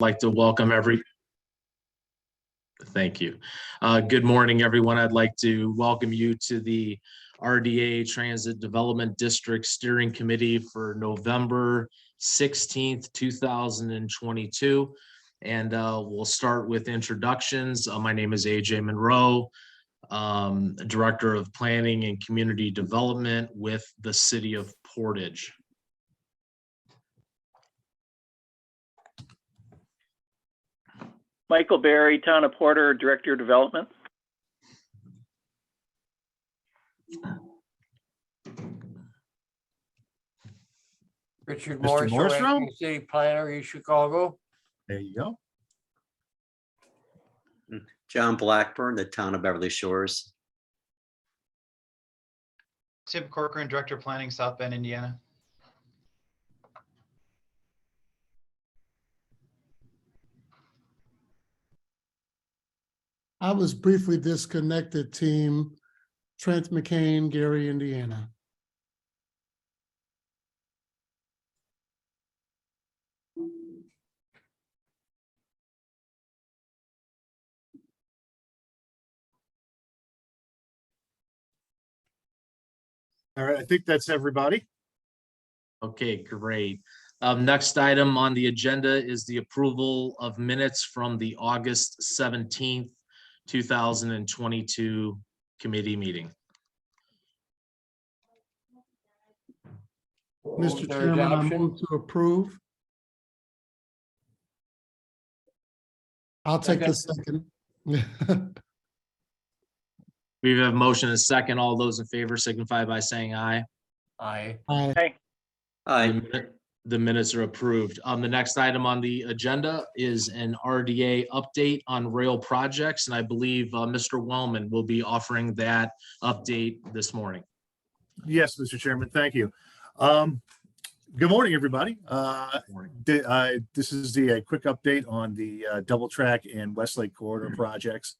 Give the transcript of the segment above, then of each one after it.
Like to welcome Thank you. Good morning, everyone. I'd like to welcome you to the RDA Transit Development District Steering Committee for November 16th, 2022. And we'll start with introductions. My name is AJ Monroe, Director of Planning and Community Development with the City of Portage. Michael Berry, Town of Porter, Director of Development. Richard Mr. Morris, Morrisroe? Acting City Planner, East Chicago. There you go. John Blackburn, the Town of Beverly Shores. Tim Corcoran, Director of Planning, South Bend, Indiana. I was briefly disconnected, team. Trent McCain, Gary, Indiana. All right, I think that's everybody. Okay, great. Next item on the agenda is the approval of minutes from the August 17th, 2022 committee meeting. Mr. Their Chairman, I adoption. move to approve. I'll take the second. We have motion and second. All those in favor signify by saying aye. Aye. Aye. Aye. The minutes are approved. The next item on the agenda is an RDA update on rail projects, and I believe Mr. Wellman will be offering that update this morning. Yes, Mr. Chairman, thank you. Good morning, everybody. This is the quick update on the double track and Westlake Corridor projects.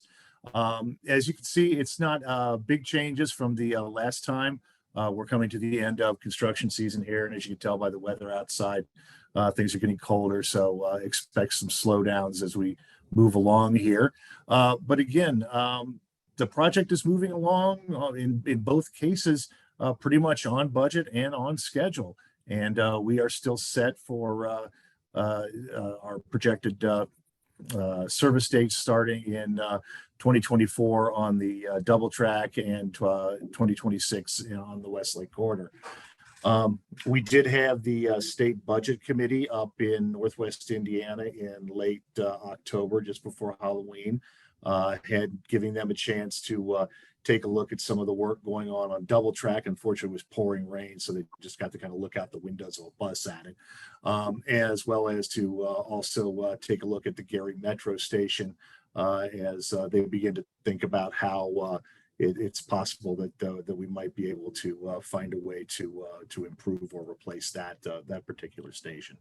As you can see, it's not big changes from the last time. We're coming to the end of construction season here, and as you can tell by the weather outside, things are getting colder, so expect some slowdowns as we move along here. But again, the project is moving along in both cases pretty much on budget and on schedule, and we are still set for our projected service dates starting in 2024 on the double track and 2026 on the Westlake Corridor. We did have the state budget committee up in Northwest Indiana in late October, just before Halloween, giving them a chance to take a look at some of the work going on double track. Unfortunately, it was pouring rain, so they just got to kind of look out the windows of a bus at it, as well as to also take a look at the Gary Metro Station as they begin to think about how it's possible that we might be able to find a way to improve or replace that particular station.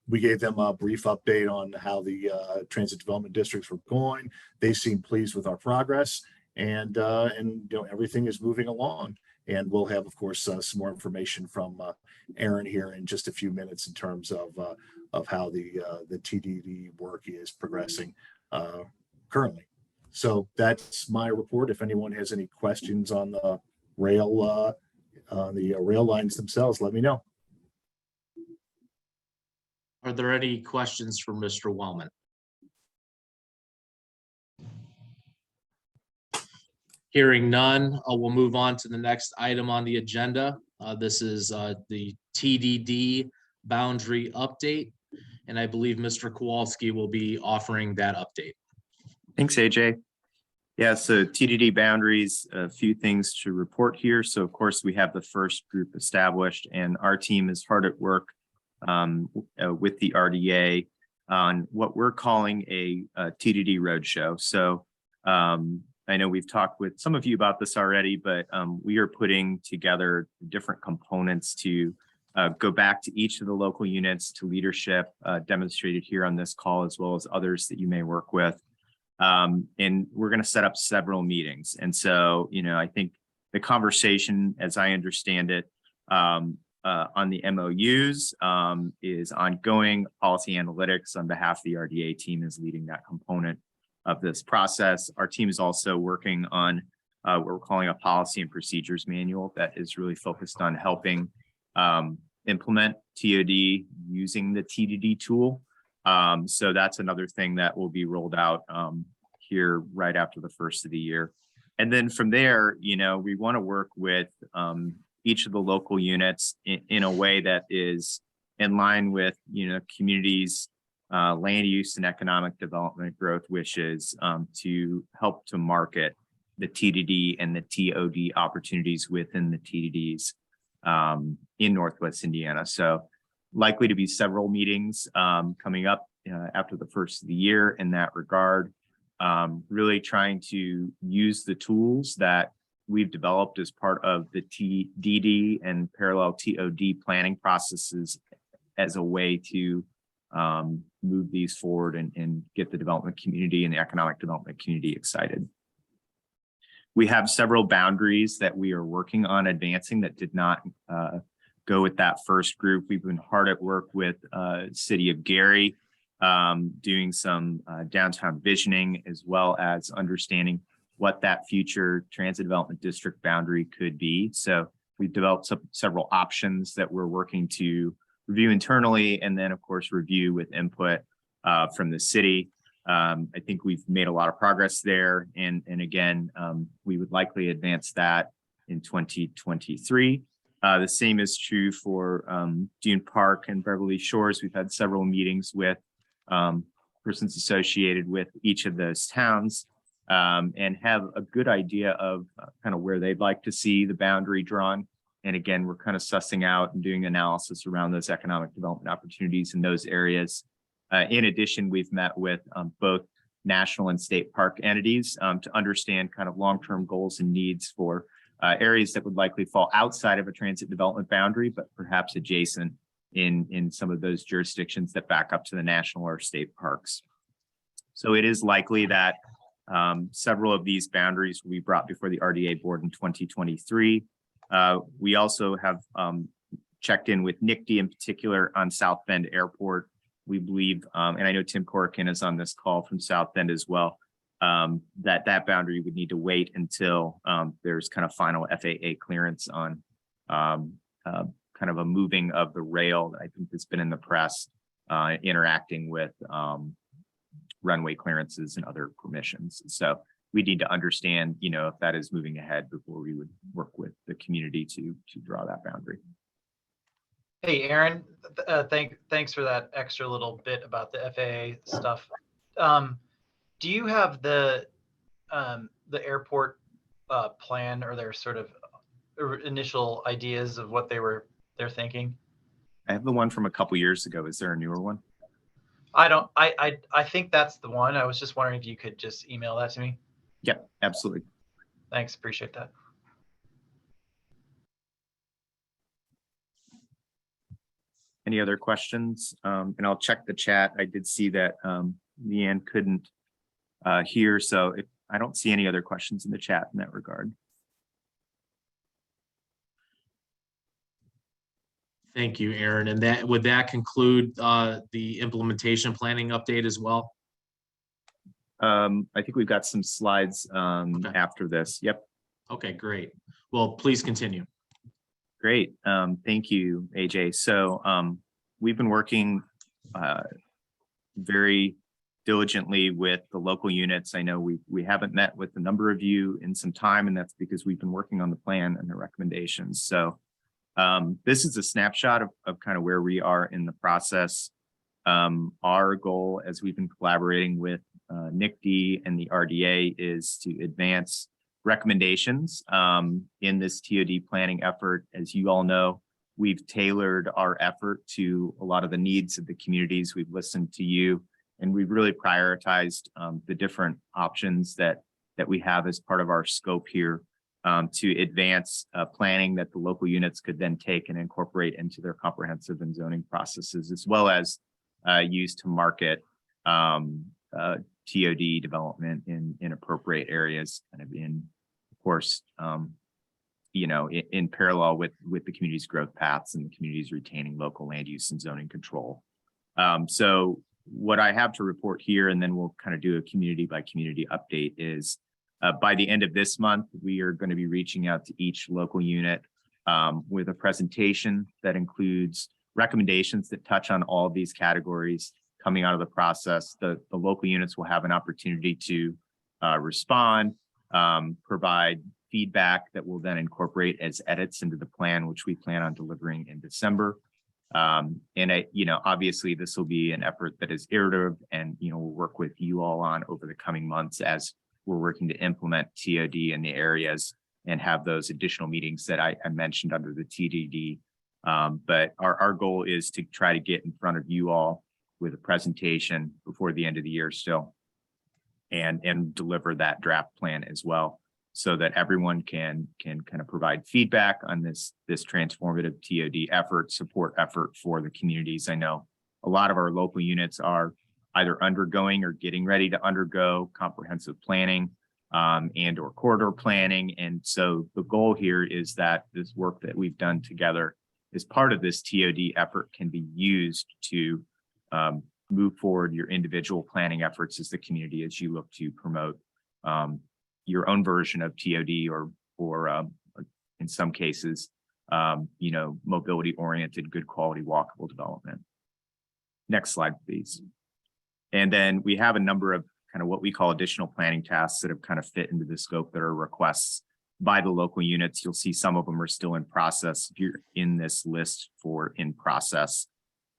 We gave them a brief update on how the transit development districts were going. They seem pleased with our progress, and everything is moving along. And we'll have, of course, some more information from Aaron here in just a few minutes in terms of how the TDD work is progressing currently. So that's my report. If anyone has any questions on the rail lines themselves, let me know. Are there any questions for Mr. Wellman? Hearing none, we'll move on to the next item on the agenda. This is the TDD boundary update, and I believe Mr. Kowalski will be offering that update. Thanks, AJ. Yeah, so TDD boundaries, a few things to report here. So of course, we have the first group established, and our team is hard at work with the RDA on what we're calling a TDD roadshow. So I know we've talked with some of you about this already, but we are putting together different components to go back to each of the local units, to leadership demonstrated here on this call, as well as others that you may work with. And we're going to set up several meetings. And so, I think the conversation, as I understand it, on the MOUs is ongoing. Policy analytics on behalf of the RDA team is leading that component of this process. Our team is also working on what we're calling a policy and procedures manual that is really focused on helping implement TOD using the TDD tool. So that's another thing that will be rolled out here right after the first of the year. And then from there, we want to work with each of the local units in a way that is in line with, communities' land use and economic development growth wishes to help to market the TDD and the TOD opportunities within the TDDs in Northwest Indiana. So likely to be several meetings coming up after the first of the year in that regard. Really trying to use the tools that we've developed as part of the TDD and parallel TOD planning processes as a way to move these forward and get the development community and the economic development community excited. We have several boundaries that we are working on advancing that did not go with that first group. We've been hard at work with City of Gary, doing some downtown visioning, as well as understanding what that future transit development district boundary could be. So we've developed several options that we're working to review internally, and then of course review with input from the city. I think we've made a lot of progress there, and again, we would likely advance that in 2023. The same is true for Dune Park and Beverly Shores. We've had several meetings with persons associated with each of those towns and have a good idea of kind of where they'd like to see the boundary drawn. And again, we're kind of sussing out and doing analysis around those economic development opportunities in those areas. In addition, we've met with both national and state park entities to understand kind of long-term goals and needs for areas that would likely fall outside of a transit development boundary, but perhaps adjacent in some of those jurisdictions that back up to the national or state parks. So it is likely that several of these boundaries will be brought before the RDA board in 2023. We also have checked in with NICD in particular on South Bend Airport. We believe, and I know Tim Corkin is on this call from South Bend as well, that boundary would need to wait until there's kind of final FAA clearance on kind of a moving of the rail that I think has been in the press, interacting with runway clearances and other permissions. So we need to understand, if that is moving ahead before we would work with the community to draw that boundary. Hey, Aaron, thanks for that extra little bit about the FAA stuff. Do you have the airport plan or their sort of initial ideas of what they're thinking? I have the one from a couple years ago. Is there a newer one? I think that's the one. I was just wondering if you could just email that to me. Yep, absolutely. Thanks, appreciate that. Any other questions? And I'll check the chat. I did see that Leanne couldn't hear, so I don't see any other questions in the chat in that regard. Thank you, Aaron. And would that conclude the implementation planning update as well? I think we've got some slides after this. Yep. Okay, great. Well, please continue. Great. Thank you, AJ. So we've been working very diligently with the local units. I know we haven't met with a number of you in some time, and that's because we've been working on the plan and the recommendations. So this is a snapshot of kind of where we are in the process. Our goal, as we've been collaborating with NICD and the RDA, is to advance recommendations in this TOD planning effort. As you all know, we've tailored our effort to a lot of the needs of the communities. We've listened to you, and we've really prioritized the different options that we have as part of our scope here to advance planning that the local units could then take and incorporate into their comprehensive and zoning processes, as well as use to market TOD development in appropriate areas, kind of in, of course, in parallel with the community's growth paths and the community's retaining local land use and zoning control. So what I have to report here, and then we'll kind of do a community by community update, is by the end of this month, we are going to be reaching out to each local unit with a presentation that includes recommendations that touch on all of these categories coming out of the process. The local units will have an opportunity to respond, provide feedback that will then incorporate as edits into the plan, which we plan on delivering in December. Obviously this will be an effort that is iterative, and, we'll work with you all on over the coming months as we're working to implement TOD in the areas and have those additional meetings that I mentioned under the TDD. But our goal is to try to get in front of you all with a presentation before the end of the year still, and deliver that draft plan as well, so that everyone can kind of provide feedback on this transformative TOD support effort for the communities. I know a lot of our local units are either undergoing or getting ready to undergo comprehensive planning and or corridor planning. And so the goal here is that this work that we've done together as part of this TOD effort can be used to move forward your individual planning efforts as the community, as you look to promote your own version of TOD or in some cases, mobility oriented, good quality walkable development. Next slide, please. And then we have a number of kind of what we call additional planning tasks that have kind of fit into the scope that are requests by the local units. You'll see some of them are still in process. If you're in this list for in process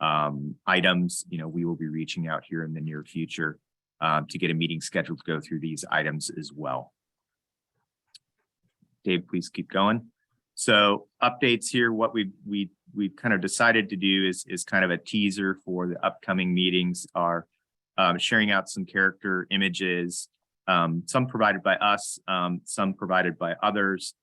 items, we will be reaching out here in the near future to get a meeting scheduled to go through these items as well. Dave, please keep going. So updates here, what we've kind of decided to do is kind of a teaser for the upcoming meetings are sharing out some character images, some provided by us, some provided by others,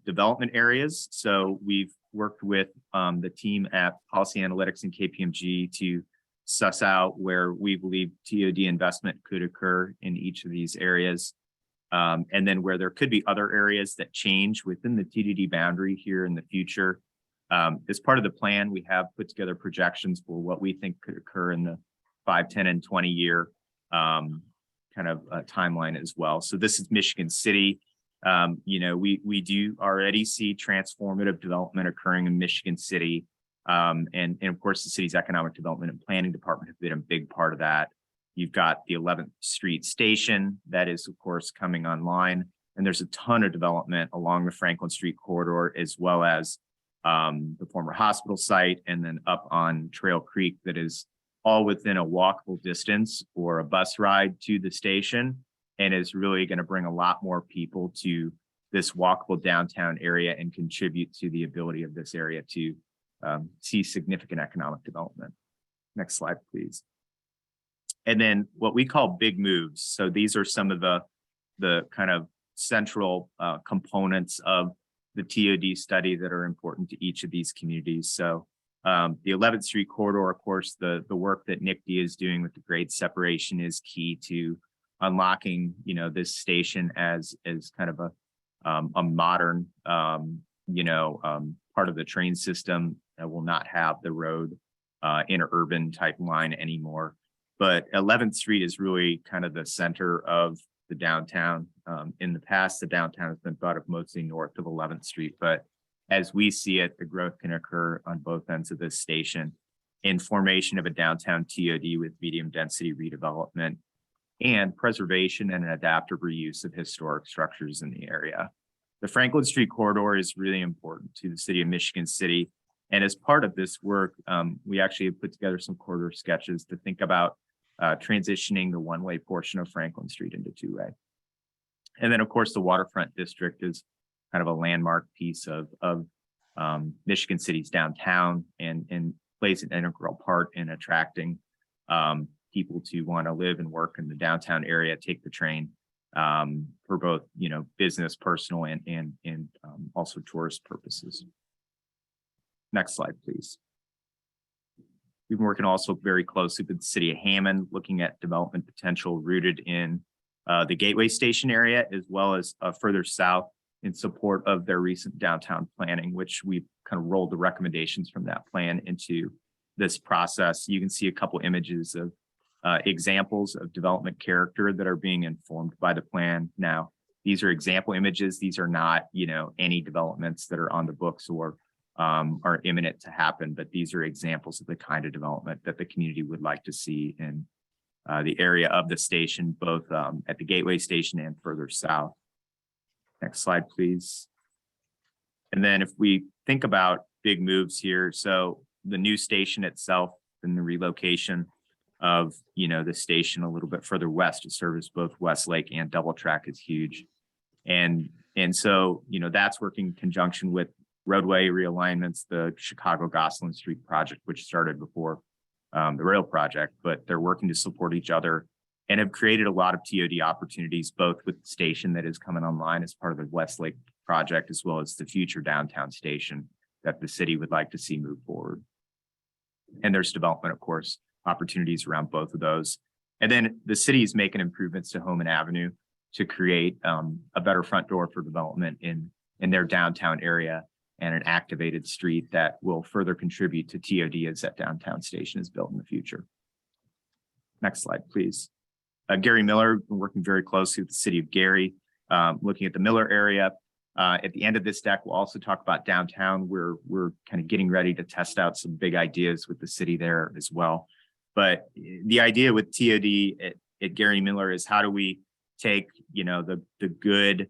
development areas. So we've worked with the team at Policy Analytics and KPMG to suss out where we believe TOD investment could occur in each of these areas. And then where there could be other areas that change within the TDD boundary here in the future. As part of the plan, we have put together projections for what we think could occur in the 5, 10, and 20 year kind of timeline as well. So this is Michigan City. We do already see transformative development occurring in Michigan City. And of course, the city's economic development and planning department have been a big part of that. You've got the 11th Street station that is, of course, coming online. And there's a ton of development along the Franklin Street corridor, as well as the former hospital site, and then up on Trail Creek that is all within a walkable distance or a bus ride to the station, and is really going to bring a lot more people to this walkable downtown area and contribute to the ability of this area to see significant economic development. Next slide, please. And then what we call big moves. So these are some of the kind of central components of the TOD study that are important to each of these communities. So the 11th Street corridor, of course, the work that NICD is doing with the grade separation is key to unlocking, this station as kind of a modern, part of the train system that will not have the road interurban type line anymore. But 11th Street is really kind of the center of the downtown. In the past, the downtown has been thought of mostly north of 11th Street, but as we see it, the growth can occur on both ends of this station in formation of a downtown TOD with medium density redevelopment and preservation and an adaptive reuse of historic structures in the area. The Franklin Street corridor is really important to the city of Michigan City. And as part of this work, we actually have put together some corridor sketches to think about transitioning the one-way portion of Franklin Street into two-way. And then, of course, the waterfront district is kind of a landmark piece of Michigan City's downtown and plays an integral part in attracting people to want to live and work in the downtown area, take the train for both, business, personal, and also tourist purposes. Next slide, please. We've been working also very closely with the city of Hammond, looking at development potential rooted in the Gateway Station area, as well as further south in support of their recent downtown planning, which we kind of rolled the recommendations from that plan into this process. You can see a couple images of examples of development character that are being informed by the plan. Now, these are example images. These are not, any developments that are on the books or are imminent to happen, but these are examples of the kind of development that the community would like to see in the area of the station, both at the Gateway Station and further south. Next slide, please. And then if we think about big moves here, so the new station itself and the relocation of, the station a little bit further west to service both Westlake and Double Track is huge. And so, that's working in conjunction with roadway realignments, the Chicago Gosselin Street project, which started before the rail project, but they're working to support each other and have created a lot of TOD opportunities, both with the station that is coming online as part of the Westlake project, as well as the future downtown station that the city would like to see move forward. And there's development, of course, opportunities around both of those. And then the city is making improvements to Homan Avenue to create a better front door for development in their downtown area and an activated street that will further contribute to TOD as that downtown station is built in the future. Next slide, please. Gary Miller, been working very closely with the city of Gary, looking at the Miller area. At the end of this deck, we'll also talk about downtown. We're kind of getting ready to test out some big ideas with the city there as well. But the idea with TOD at Gary Miller is how do we take, the good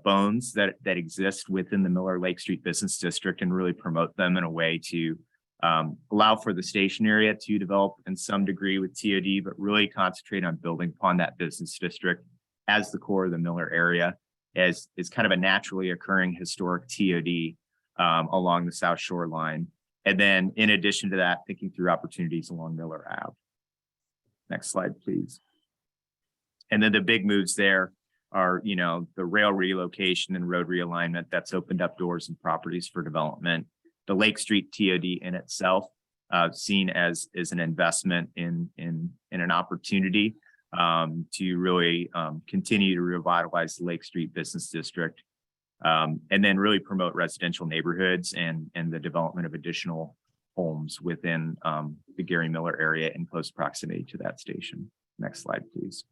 bones that exist within the Miller Lake Street Business District and really promote them in a way to allow for the station area to develop in some degree with TOD, but really concentrate on building upon that business district as the core of the Miller area, as is kind of a naturally occurring historic TOD along the South Shore line. And then in addition to that, thinking through opportunities along Miller Ave. Next slide, please. And then the big moves there are, the rail relocation and road realignment that's opened up doors and properties for development. The Lake Street TOD in itself, seen as an investment in an opportunity to really continue to revitalize the Lake Street Business District, and then really promote residential neighborhoods and the development of additional homes within the Gary Miller area in close proximity to that station. Next slide, please.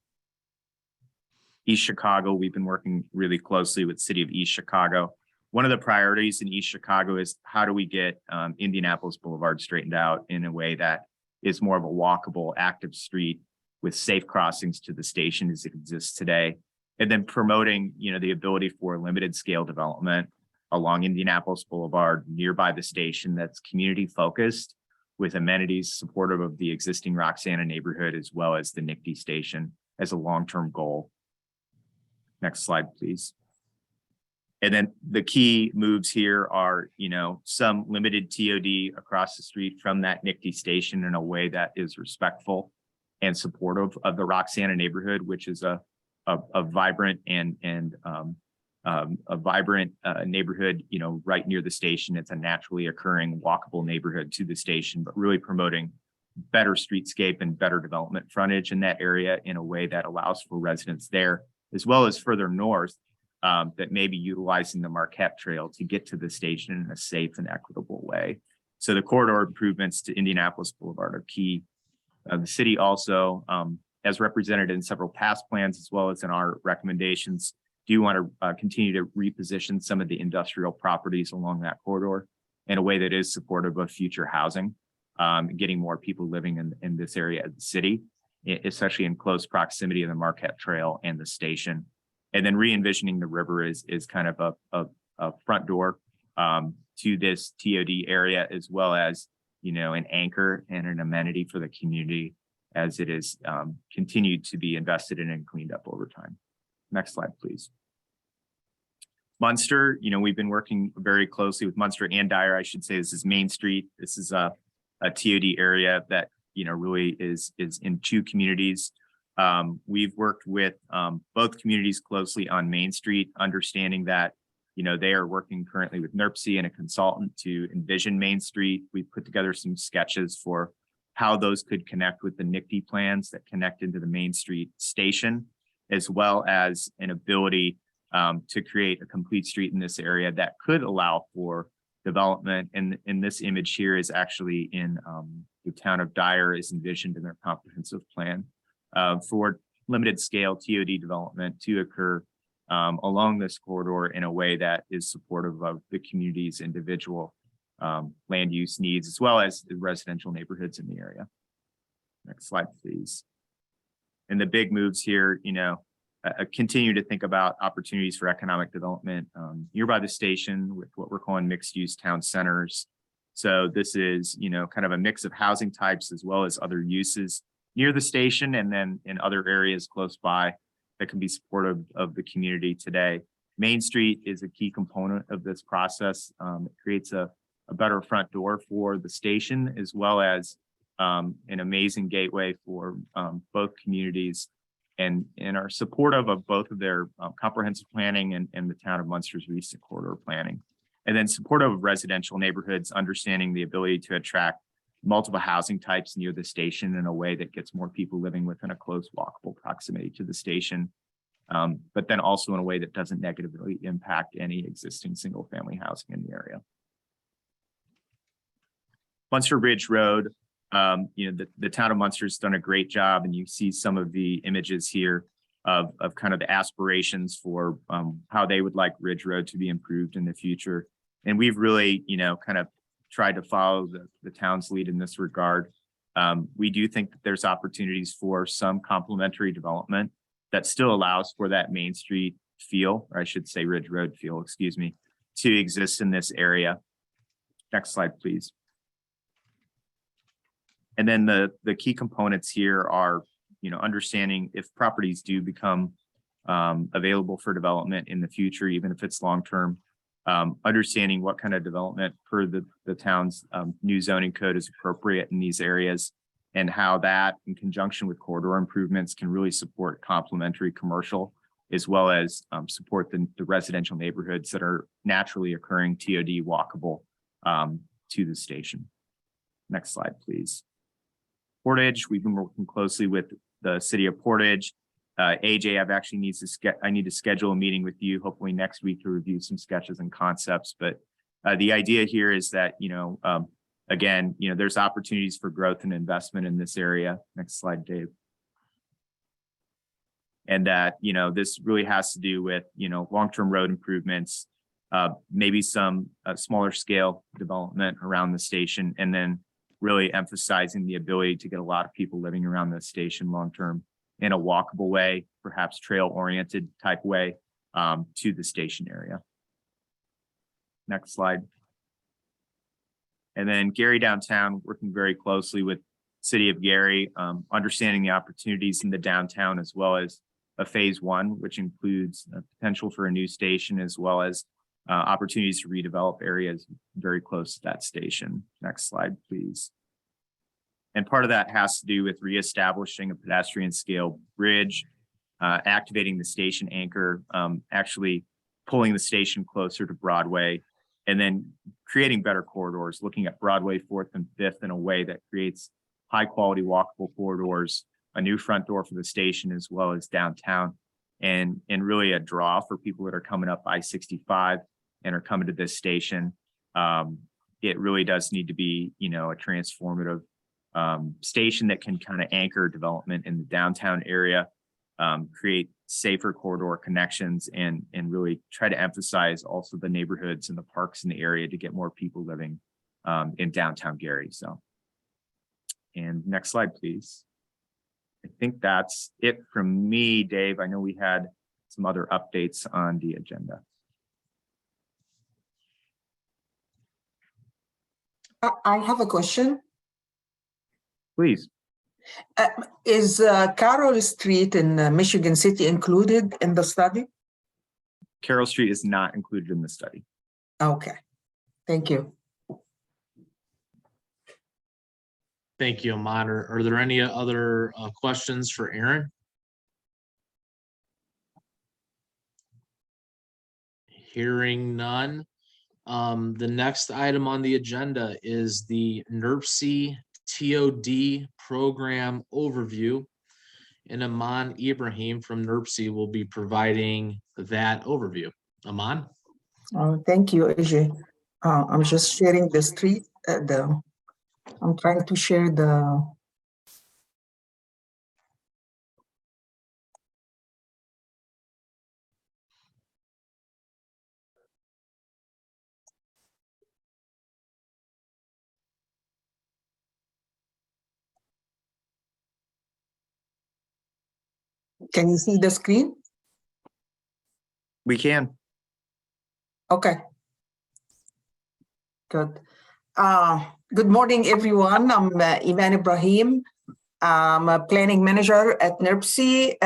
East Chicago, we've been working really closely with the city of East Chicago. One of the priorities in East Chicago is how do we get Indianapolis Boulevard straightened out in a way that is more of a walkable, active street with safe crossings to the station as it exists today. And then promoting, the ability for limited scale development along Indianapolis Boulevard nearby the station that's community focused with amenities supportive of the existing Roxana neighborhood as well as the NICD station as a long-term goal. Next slide, please. And then the key moves here are, some limited TOD across the street from that NICD station in a way that is respectful and supportive of the Roxana neighborhood, which is a vibrant and a vibrant neighborhood, right near the station. It's a naturally occurring walkable neighborhood to the station, but really promoting better streetscape and better development frontage in that area in a way that allows for residents there, as well as further north that may be utilizing the Marquette Trail to get to the station in a safe and equitable way. So the corridor improvements to Indianapolis Boulevard are key. The city also, as represented in several past plans, as well as in our recommendations, do want to continue to reposition some of the industrial properties along that corridor in a way that is supportive of future housing, getting more people living in this area of the city, especially in close proximity to the Marquette Trail and the station. And then re-envisioning the river is kind of a front door to this TOD area, as well as, an anchor and an amenity for the community as it is continued to be invested in and cleaned up over time. Next slide, please. Munster, we've been working very closely with Munster and Dyer. I should say this is Main Street. This is a TOD area that, really is in two communities. We've worked with both communities closely on Main Street, understanding that, they are working currently with NERC and a consultant to envision Main Street. We've put together some sketches for how those could connect with the NICD plans that connect into the Main Street station, as well as an ability to create a complete street in this area that could allow for development. And this image here is actually in the town of Dyer is envisioned in their comprehensive plan for limited scale TOD development to occur along this corridor in a way that is supportive of the community's individual land use needs, as well as the residential neighborhoods in the area. Next slide, please. And the big moves here, continue to think about opportunities for economic development nearby the station with what we're calling mixed use town centers. So this is, kind of a mix of housing types as well as other uses near the station and then in other areas close by that can be supportive of the community today. Main Street is a key component of this process. It creates a better front door for the station as well as an amazing gateway for both communities and are supportive of both of their comprehensive planning and the town of Munster's recent corridor planning. And then supportive of residential neighborhoods, understanding the ability to attract multiple housing types near the station in a way that gets more people living within a close walkable proximity to the station. But then also in a way that doesn't negatively impact any existing single family housing in the area. Munster Ridge Road, the town of Munster has done a great job, and you see some of the images here of kind of the aspirations for how they would like Ridge Road to be improved in the future. And we've really, kind of tried to follow the town's lead in this regard. We do think that there's opportunities for some complementary development that still allows for that Main Street feel, or I should say Ridge Road feel, excuse me, to exist in this area. Next slide, please. And then the key components here are, understanding if properties do become available for development in the future, even if it's long-term, understanding what kind of development per the town's new zoning code is appropriate in these areas and how that in conjunction with corridor improvements can really support complementary commercial as well as support the residential neighborhoods that are naturally occurring TOD walkable to the station. Next slide, please. Portage, we've been working closely with the city of Portage. AJ, I need to schedule a meeting with you hopefully next week to review some sketches and concepts. But the idea here is that, again, there's opportunities for growth and investment in this area. Next slide, Dave. And that, this really has to do with, long-term road improvements, maybe some smaller scale development around the station, and then really emphasizing the ability to get a lot of people living around the station long-term in a walkable way, perhaps trail-oriented type way to the station area. Next slide. And then Gary downtown, working very closely with City of Gary, understanding the opportunities in the downtown as well as a phase one, which includes potential for a new station as well as opportunities to redevelop areas very close to that station. Next slide, please. And part of that has to do with reestablishing a pedestrian scale bridge, activating the station anchor, actually pulling the station closer to Broadway, and then creating better corridors, looking at Broadway 4th and 5th in a way that creates high quality walkable corridors, a new front door for the station as well as downtown, and really a draw for people that are coming up I-65 and are coming to this station. It really does need to be, a transformative station that can kind of anchor development in the downtown area, create safer corridor connections, and really try to emphasize also the neighborhoods and the parks in the area to get more people living in downtown Gary. So, and next slide, please. I think that's it from me, Dave. I know we had some other updates on the agenda. I have a question. Please. Is Carroll Street in Michigan City included in the study? Carroll Street is not included in the study. Okay, thank you. Thank you, Ahmad. Are there any other questions for Aaron? Hearing none. The next item on the agenda is the NERC TOD program overview. and Aman Ibrahim from NERC will be providing that overview. Aman? Thank you, AJ. I'm just sharing the street. I'm trying to share the. Can you see the screen? We can. Okay. Good. Good morning, everyone. I'm Iman Ibrahim. I'm a planning manager at NERC.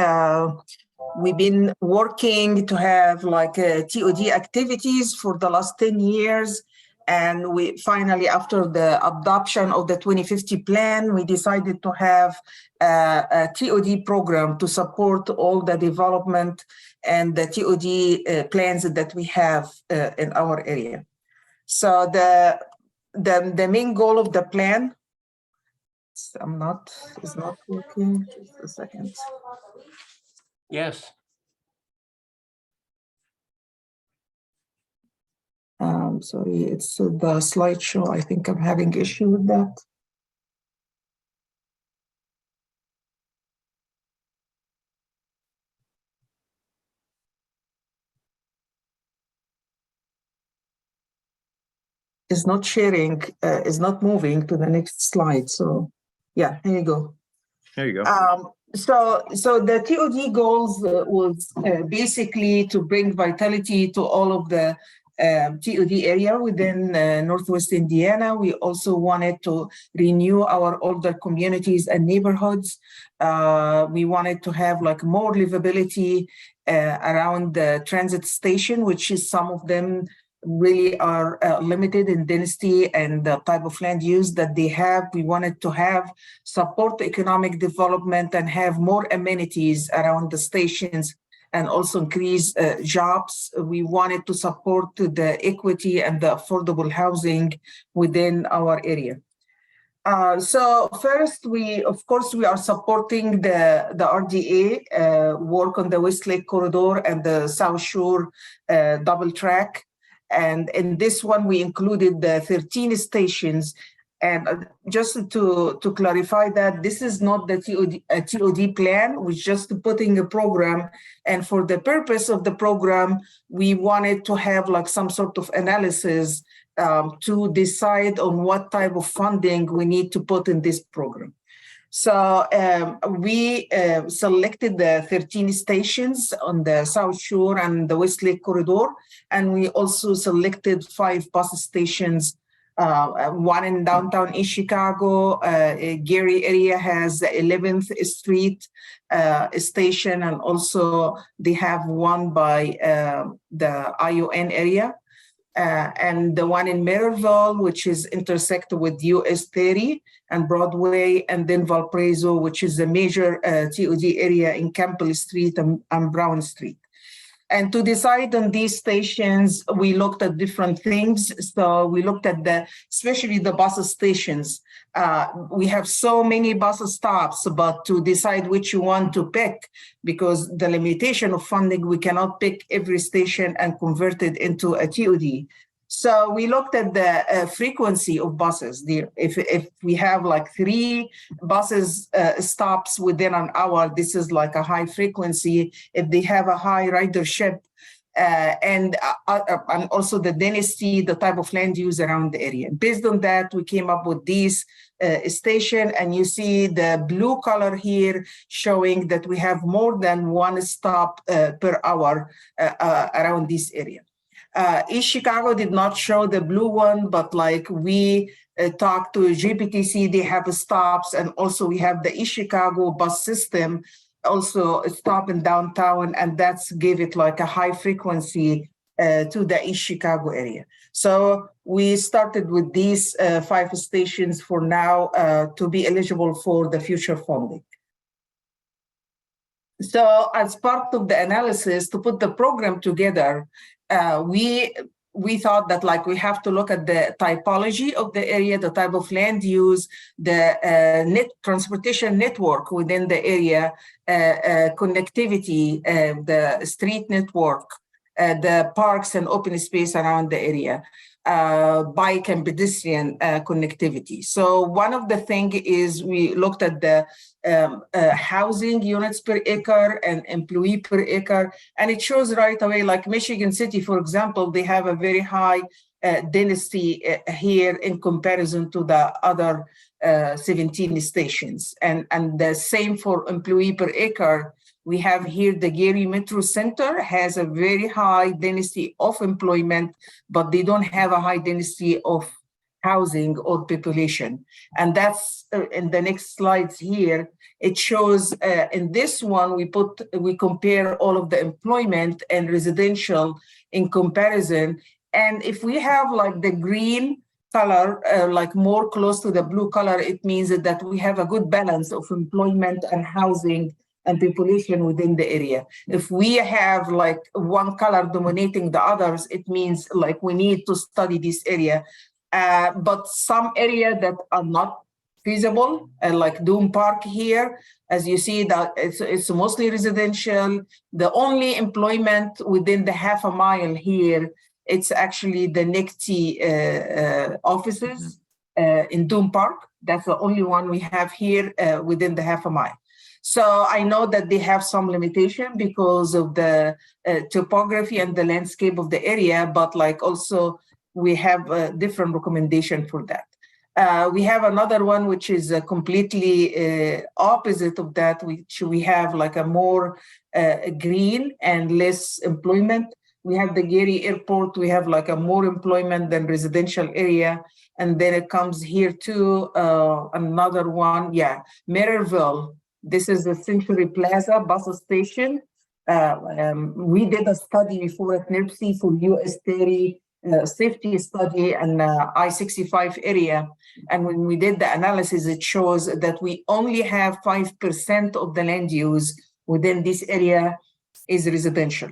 We've been working to have like TOD activities for the last 10 years. And we finally, after the adoption of the 2050 plan, we decided to have a TOD program to support all the development and the TOD plans that we have in our area. So the main goal of the plan, it's not working, just a second. Yes. Sorry, it's the slideshow. I think I'm having issue with that. It's not sharing, it's not moving to the next slide. So yeah, here you go. There you go. So the TOD goals was basically to bring vitality to all of the TOD area within Northwest Indiana. We also wanted to renew our older communities and neighborhoods. We wanted to have like more livability around the transit station, which is some of them really are limited in density and the type of land use that they have. We wanted to have support economic development and have more amenities around the stations and also increase jobs. We wanted to support the equity and the affordable housing within our area. So first, of course, we are supporting the RDA work on the Westlake Corridor and the South Shore double track. And in this one, we included the 13 stations. And just to clarify that, this is not the TOD plan, we're just putting a program. And for the purpose of the program, we wanted to have like some sort of analysis to decide on what type of funding we need to put in this program. So we selected the 13 stations on the South Shore and the Westlake Corridor, and we also selected 5 bus stations, one in downtown East Chicago. Gary area has the 11th Street station, and also they have one by the ION area. And the one in Maryville, which is intersected with US 30 and Broadway, and then Valparaiso, which is a major TOD area in Campbell Street and Brown Street. And to decide on these stations, we looked at different things. So we looked at especially the bus stations. We have so many bus stops, but to decide which one to pick, because the limitation of funding, we cannot pick every station and convert it into a TOD. So we looked at the frequency of buses. If we have like 3 buses stops within an hour, this is like a high frequency. If they have a high ridership and also the density, the type of land use around the area. Based on that, we came up with these station, and you see the blue color here showing that we have more than 1 stop per hour around this area. East Chicago did not show the blue one, but like we talked to GPTC, they have stops, and also we have the East Chicago bus system also stop in downtown, and that's give it like a high frequency to the East Chicago area. So we started with these 5 stations for now to be eligible for the future funding. So as part of the analysis to put the program together, we we thought that like we have to look at the typology of the area, the type of land use, the transportation network within the area, connectivity, the street network, the parks and open space around the area, bike and pedestrian connectivity. So one of the things is we looked at the housing units per acre and employee per acre, and it shows right away, like Michigan City, for example, they have a very high density here in comparison to the other 17 stations, and the same for employee per acre. We have here the Gary Metro Center has a very high density of employment, but they don't have a high density of housing or population. And that's in the next slides here. It shows in this one, we compare all of the employment and residential in comparison. And if we have like the green color, like more close to the blue color, it means that we have a good balance of employment and housing and population within the area. If we have like one color dominating the others, it means like we need to study this area. But some area that are not feasible, like Doom Park here, as you see that it's mostly residential. The only employment within the half a mile here, it's actually the NICTI offices in Doom Park. That's the only one we have here within the half a mile. So I know that they have some limitation because of the topography and the landscape of the area, but like also we have a different recommendation for that. We have another one which is completely opposite of that, which we have like a more green and less employment. We have the Gary Airport, we have like a more employment than residential area. And then it comes here to another one, Maryville. This is the Century Plaza bus station. We did a study before at NIRPC for US 30 safety study and I-65 area. And when we did the analysis, it shows that we only have 5% of the land use within this area is residential.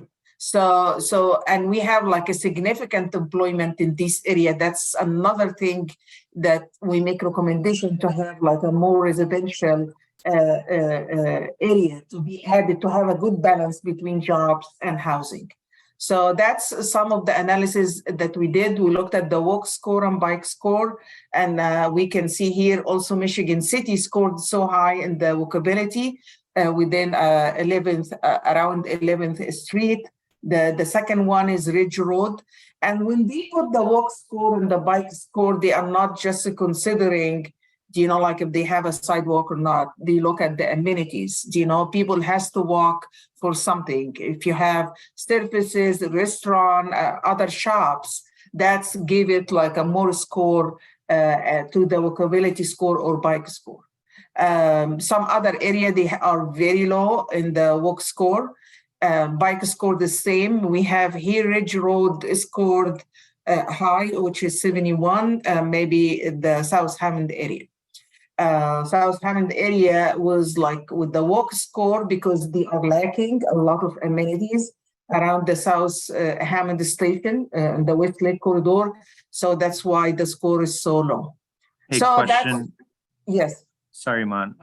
And we have like a significant employment in this area. That's another thing that we make recommendation to have like a more residential area to be added to have a good balance between jobs and housing. So that's some of the analysis that we did. We looked at the walk score and bike score, and we can see here also Michigan City scored so high in the walkability within 11th, around 11th Street. The second one is Ridge Road. And when they put the walk score and the bike score, they are not just considering, like if they have a sidewalk or not. They look at the amenities. People has to walk for something. If you have services, restaurant, other shops, that's give it like a more score to the walkability score or bike score. Some other area, they are very low in the walk score. Bike score the same. We have here Ridge Road scored high, which is 71, maybe the South Hammond area. South Hammond area was like with the walk score because they are lacking a lot of amenities around the South Hammond station and the Westlake corridor. So that's why the score is so low. Hey, so question. Yes. Sorry, Mon.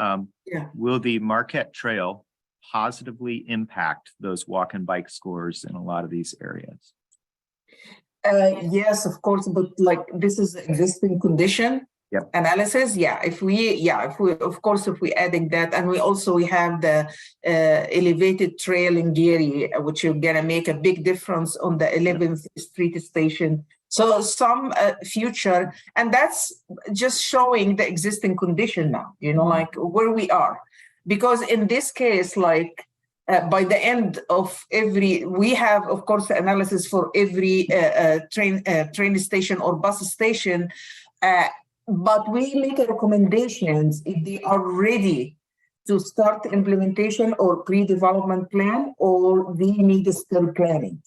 Will the Marquette Trail positively impact those walk and bike scores in a lot of these areas? Yes, of course, but like this is existing condition. Yep. Analysis. If we adding that, and we have the elevated trail in Gary, which is gonna make a big difference on the 11th Street station. So some future, and that's just showing the existing condition now, like where we are. Because in this case, like by the end of we have, of course, the analysis for every train station or bus station, but we make recommendations if they are ready to start implementation or pre-development plan, or they need still planning.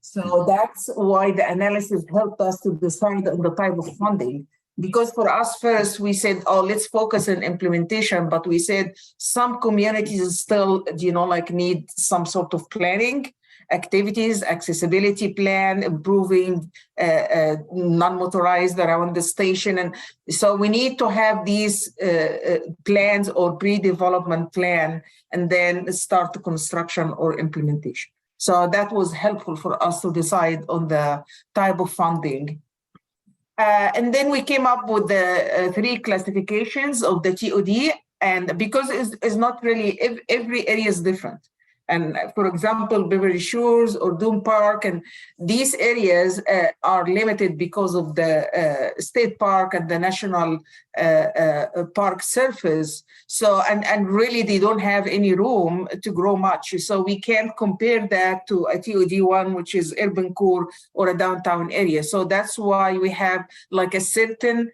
So that's why the analysis helped us to decide on the type of funding. because for us first, we said, oh, let's focus on implementation, but we said some communities still, like need some sort of planning activities, accessibility plan, improving non-motorized around the station. And so we need to have these plans or pre-development plan and then start the construction or implementation. So that was helpful for us to decide on the type of funding. And then we came up with the 3 classifications of the TOD, and because it's not really, every area is different. And for example, Beverly Shores or Doom Park, and these areas are limited because of the state park and the national park surface. So, and really they don't have any room to grow much. So we can't compare that to a TOD1, which is urban core or a downtown area. So that's why we have like a certain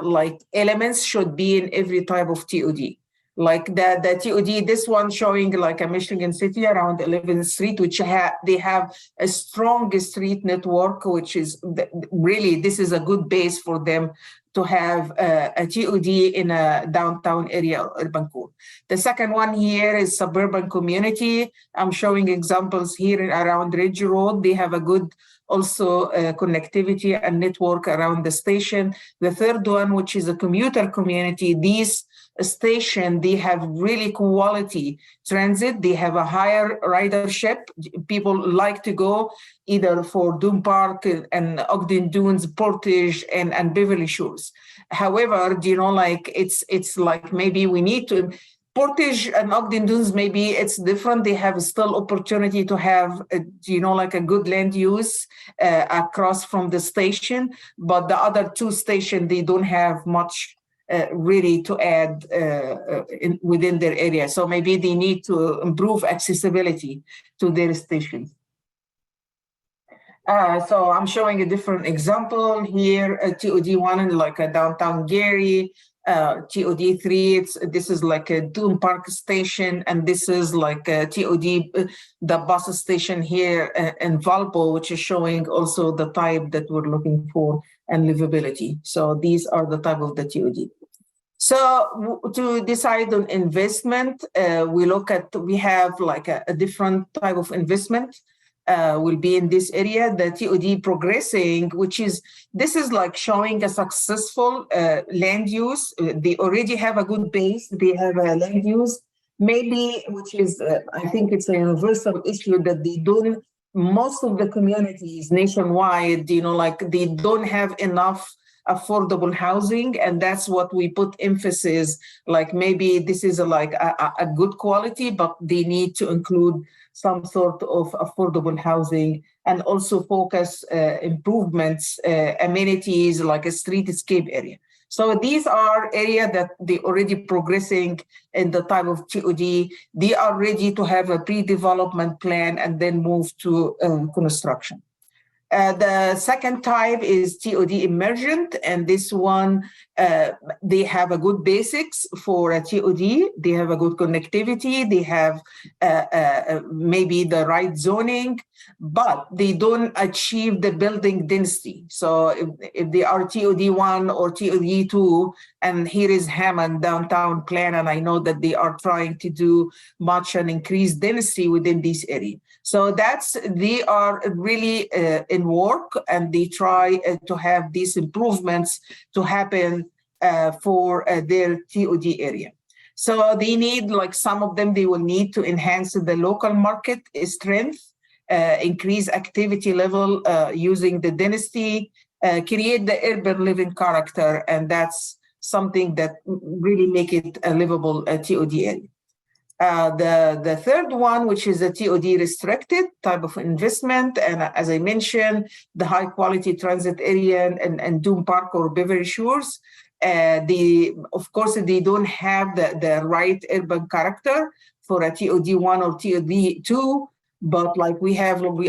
like elements should be in every type of TOD. Like the TOD, this one showing like a Michigan City around 11th Street, which they have a strong street network, which is really, this is a good base for them to have a TOD in a downtown area or urban core. The second one here is suburban community. I'm showing examples here around Ridge Road. They have a good also connectivity and network around the station. The third one, which is a commuter community, these station, they have really quality transit. They have a higher ridership. People like to go either for Doom Park and Ogden Dunes, Portage, and Beverly Shores. However, like it's like maybe we need to, Portage and Ogden Dunes, maybe it's different. They have still opportunity to have, like a good land use across from the station, but the other 2 stations, they don't have much really to add within their area. So maybe they need to improve accessibility to their stations. So I'm showing a different example here, TOD1 like a downtown Gary, TOD3, this is like a Doom Park station, and this is like a TOD, the bus station here in Valpo, which is showing also the type that we're looking for and livability. So these are the type of the TOD. So to decide on investment, we have like a different type of investment will be in this area, the TOD progressing, this is like showing a successful land use. They already have a good base. They have a land use, maybe, which is, I think it's a universal issue that they don't, most of the communities nationwide, like they don't have enough affordable housing, and that's what we put emphasis, like maybe this is like a good quality, but they need to include some sort of affordable housing and also focus improvements, amenities like a streetscape area. So these are areas that they already progressing in the type of TOD. They are ready to have a pre-development plan and then move to construction. The second type is TOD emergent, and this one, they have a good basics for a TOD. They have a good connectivity. They have maybe the right zoning, but they don't achieve the building density. So if they are TOD1 or TOD2, and here is Hammond downtown plan, and I know that they are trying to do much and increase density within this area. So they are really in work, and they try to have these improvements to happen for their TOD area. So they need, like some of them, they will need to enhance the local market strength, increase activity level using the density, create the urban living character, and that's something that really make it a livable TOD area. The third one, which is a TOD restricted type of investment, and as I mentioned, the high quality transit area and Doom Park or Beverly Shores, of course, they don't have the right urban character for a TOD1 or TOD2, but like we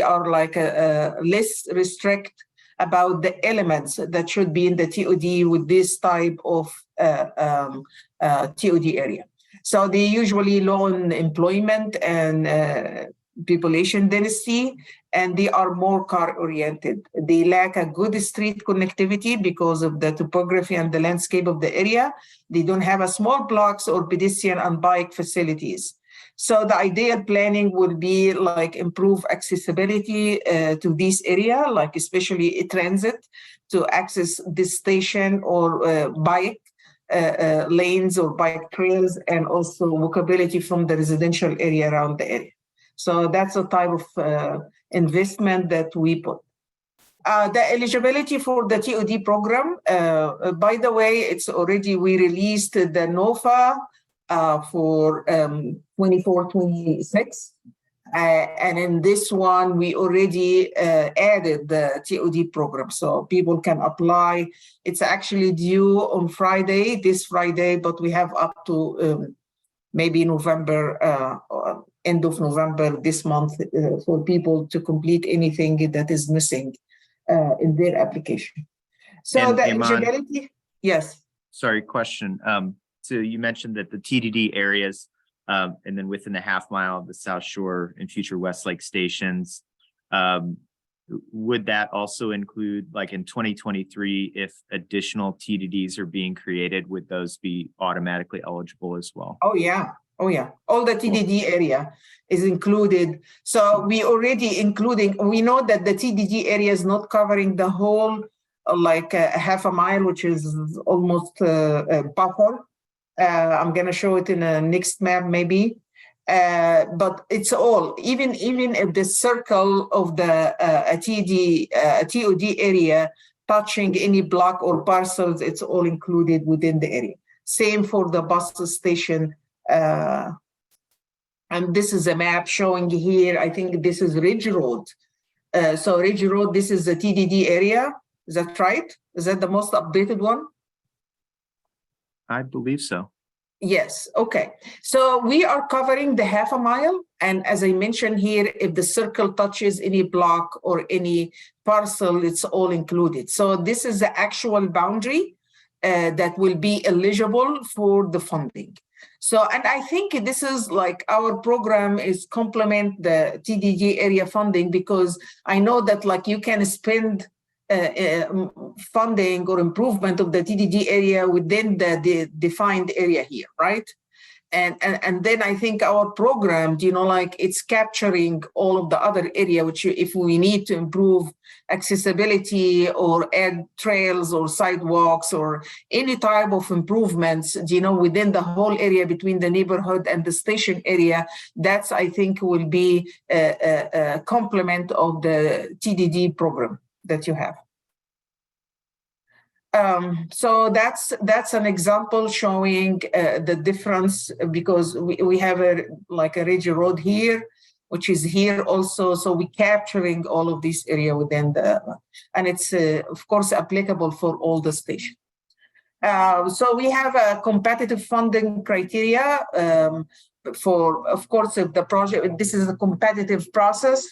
are like a less restrict about the elements that should be in the TOD with this type of TOD area. So they usually low in employment and population density, and they are more car oriented. They lack a good street connectivity because of the topography and the landscape of the area. They don't have a small blocks or pedestrian and bike facilities. So the ideal planning would be like improve accessibility to this area, like especially transit to access this station or bike lanes or bike trails, and also walkability from the residential area around the area. So that's a type of investment that we put. The eligibility for the TOD program, by the way, it's already, we released the NOFA for 24-26. And in this one, we already added the TOD program, so people can apply. It's actually due on Friday, this Friday, but we have up to maybe November, end of November this month for people to complete anything that is missing in their application. So And the Iman, eligibility, yes. sorry, question. So you mentioned that the TDD areas, and then within the half mile of the South Shore and future Westlake stations, would that also include, like in 2023, if additional TDDs are being created, would those be automatically eligible as well? Oh, yeah. Oh, yeah. All the TDD area is included. So we already including, we know that the TDD area is not covering the whole, like half a mile, which is almost a buffer. I'm going to show it in a next map, maybe. But it's all, even if the circle of the TOD area touching any block or parcels, it's all included within the area. Same for the bus station. And this is a map showing here, I think this is Ridge Road. So Ridge Road, this is the TDD area. Is that right? Is that the most updated one? I believe so. Yes, okay. So we are covering the half a mile. And as I mentioned here, if the circle touches any block or any parcel, it's all included. So this is the actual boundary that will be eligible for the funding. So, and I think this is like our program is complement the TDD area funding, because I know that like you can spend funding or improvement of the TDD area within the defined area here, right? And then I think our program, you know, like it's capturing all of the other area, which if we need to improve accessibility or add trails or sidewalks or any type of improvements, you know, within the whole area between the neighborhood and the station area, that's, I think, will be a complement of the TDD program that you have. So that's an example showing the difference, because we have a Ridge Road here, which is here also. So we're capturing all of this area within the, and it's of course applicable for all the stations. So we have a competitive funding criteria for, of course, if the project, this is a competitive process.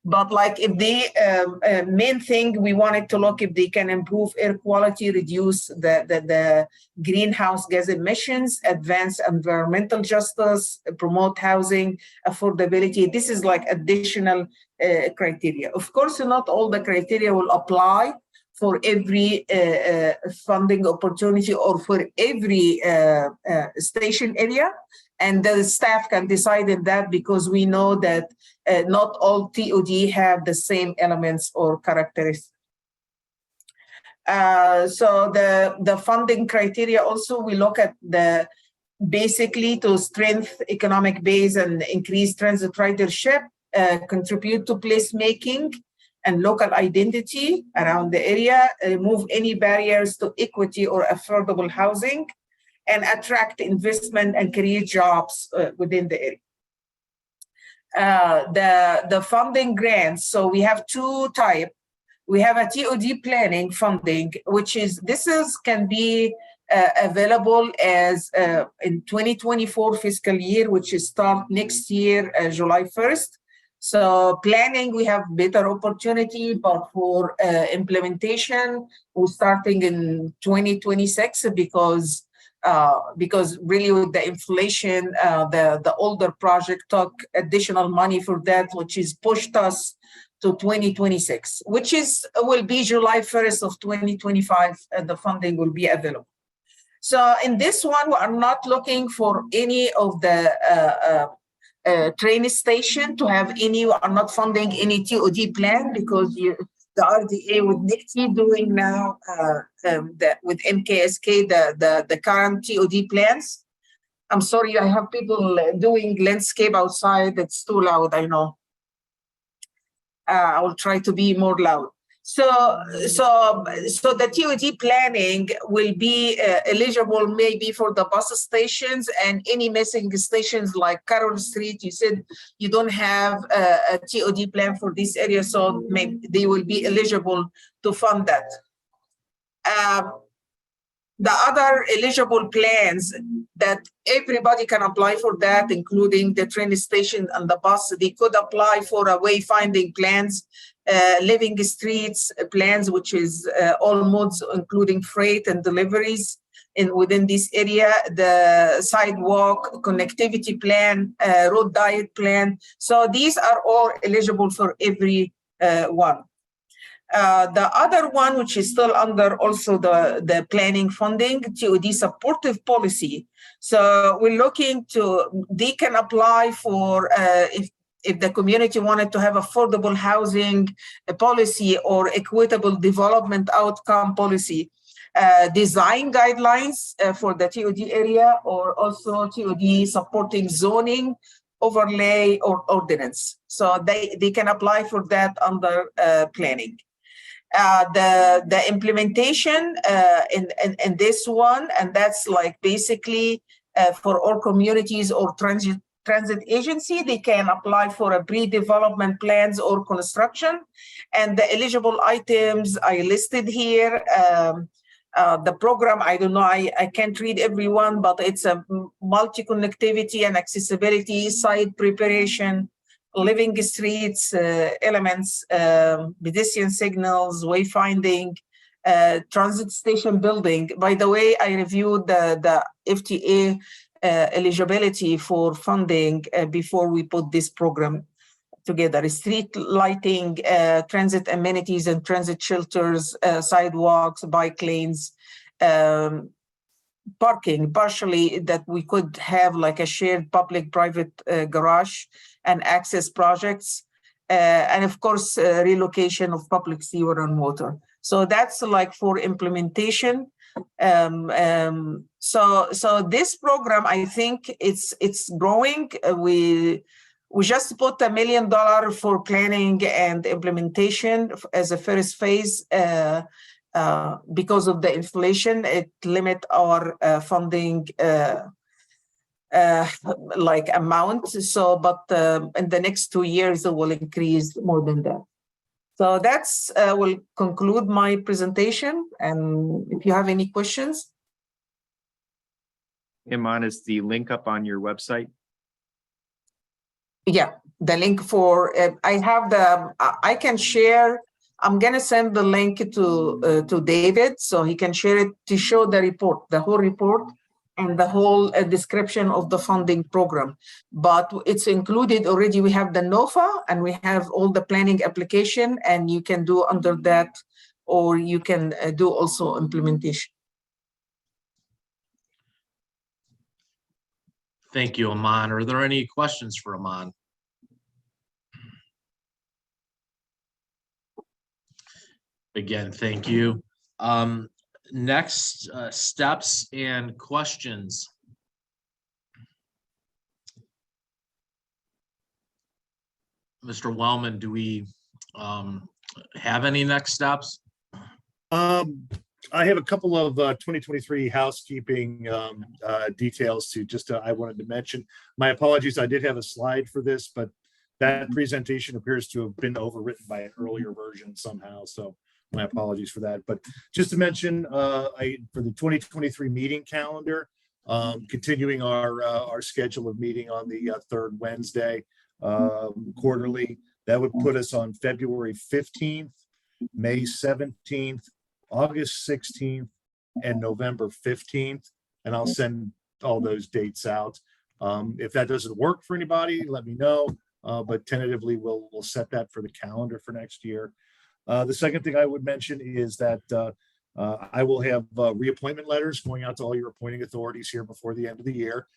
But like if the main thing we wanted to look if they can improve air quality, reduce the greenhouse gas emissions, advance environmental justice, promote housing affordability. This is like additional criteria. Of course, not all the criteria will apply for every funding opportunity or for every station area. And the staff can decide in that, because we know that not all TOD have the same elements or characteristics. So the funding criteria also, we look at the basically to strengthen economic base and increase transit ridership, contribute to placemaking and local identity around the area, remove any barriers to equity or affordable housing, and attract investment and create jobs within the area. The funding grants, so we have two types. We have a TOD planning funding, which is, can be available as in 2024 fiscal year, which is start next year, July 1st. So planning, we have better opportunity, but for implementation, we're starting in 2026, because because really with the inflation, the older project took additional money for that, which is pushed us to 2026, which will be July 1st of 2025, and the funding will be available. So in this one, we are not looking for any of the train station to have any. We are not funding any TOD plan because the RDA with NICTI doing now with MKSK the current TOD plans. I'm sorry, I have people doing landscape outside. It's too loud, I know. I will try to be more loud. So the TOD planning will be eligible maybe for the bus stations and any missing stations like Carroll Street. You said you don't have a TOD plan for this area, so maybe they will be eligible to fund that. The other eligible plans that everybody can apply for that, including the train station and the bus, they could apply for a wayfinding plans, living streets plans, which is all modes, including freight and deliveries within this area, the sidewalk connectivity plan, road diet plan. So these are all eligible for every one. The other one, which is still under also the planning funding, TOD supportive policy. So we're looking to, they can apply for, if the community wanted to have affordable housing policy or equitable development outcome policy, design guidelines for the TOD area, or also TOD supporting zoning, overlay, or ordinance. So they can apply for that under planning. The implementation in this one, and that's like basically for all communities or transit agency, they can apply for a pre-development plans or construction, and the eligible items I listed here. The program, I don't know, I can't read everyone, but it's a multi-connectivity and accessibility, site preparation, living streets, elements, pedestrian signals, wayfinding, transit station building. By the way, I reviewed the FTA eligibility for funding before we put this program together. Street lighting, transit amenities and transit shelters, sidewalks, bike lanes, parking, partially that we could have like a shared public-private garage and access projects, and of course, relocation of public sewer and water. So that's like for implementation. So this program, I think it's growing. We just put $1 million for planning and implementation as a first phase. Because of the inflation, it limit our funding like amount. So, but in the next 2 years, it will increase more than that. So that's will conclude my presentation. And if you have any questions. Iman, is the link up on your website? Yeah, the link for, I have I can share. I'm gonna send the link to David so he can share it to show the report, the whole report, and the whole description of the funding program. But it's included already. We have the NOFA and we have all the planning application, and you can do under that, or you can do also implementation. Thank you, Iman. Are there any questions for Iman? Again, thank you. Next, steps and questions. Mr. Wellman, do we have any next steps? I have a couple of 2023 housekeeping details to just I wanted to mention. My apologies, I did have a slide for this, but that presentation appears to have been overwritten by an earlier version somehow. So my apologies for that. But just to mention, for the 2023 meeting calendar, continuing our schedule of meeting on the third Wednesday quarterly, that would put us on February 15th, May 17th, August 16th, and November 15th. and I'll send all those dates out. If that doesn't work for anybody, let me know. But tentatively, we'll set that for the calendar for next year. The second thing I would mention is that I will have reappointment letters going out to all your appointing authorities here before the end of the year.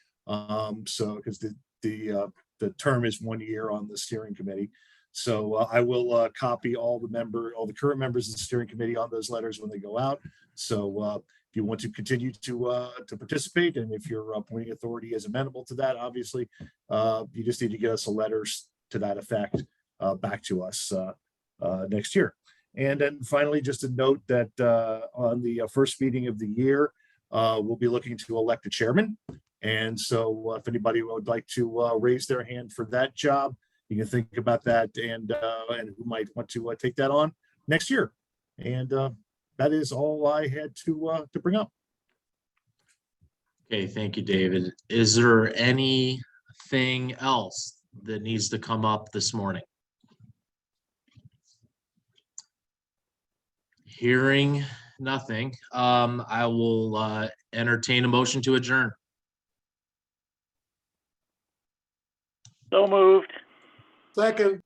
So because the term is 1 year on the steering committee. So I will copy all the current members of the steering committee on those letters when they go out. So if you want to continue to participate, and if your appointing authority is amenable to that, obviously, you just need to get us a letter to that effect back to us next year. And then finally, just a note that on the first meeting of the year, we'll be looking to elect a chairman. And so if anybody would like to raise their hand for that job, you can think about that and who might want to take that on next year. And that is all I had to bring up. Okay, thank you, David. Is there anything else that needs to come up this morning? Hearing nothing, I will entertain a motion to adjourn. So moved. Second,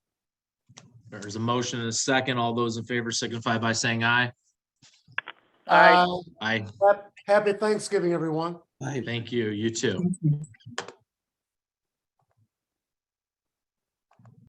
There's a motion and a second. All those in favor signify by saying aye. Aye. uh, Aye. happy Thanksgiving, everyone. Bye. Thank you. You too. Thank you.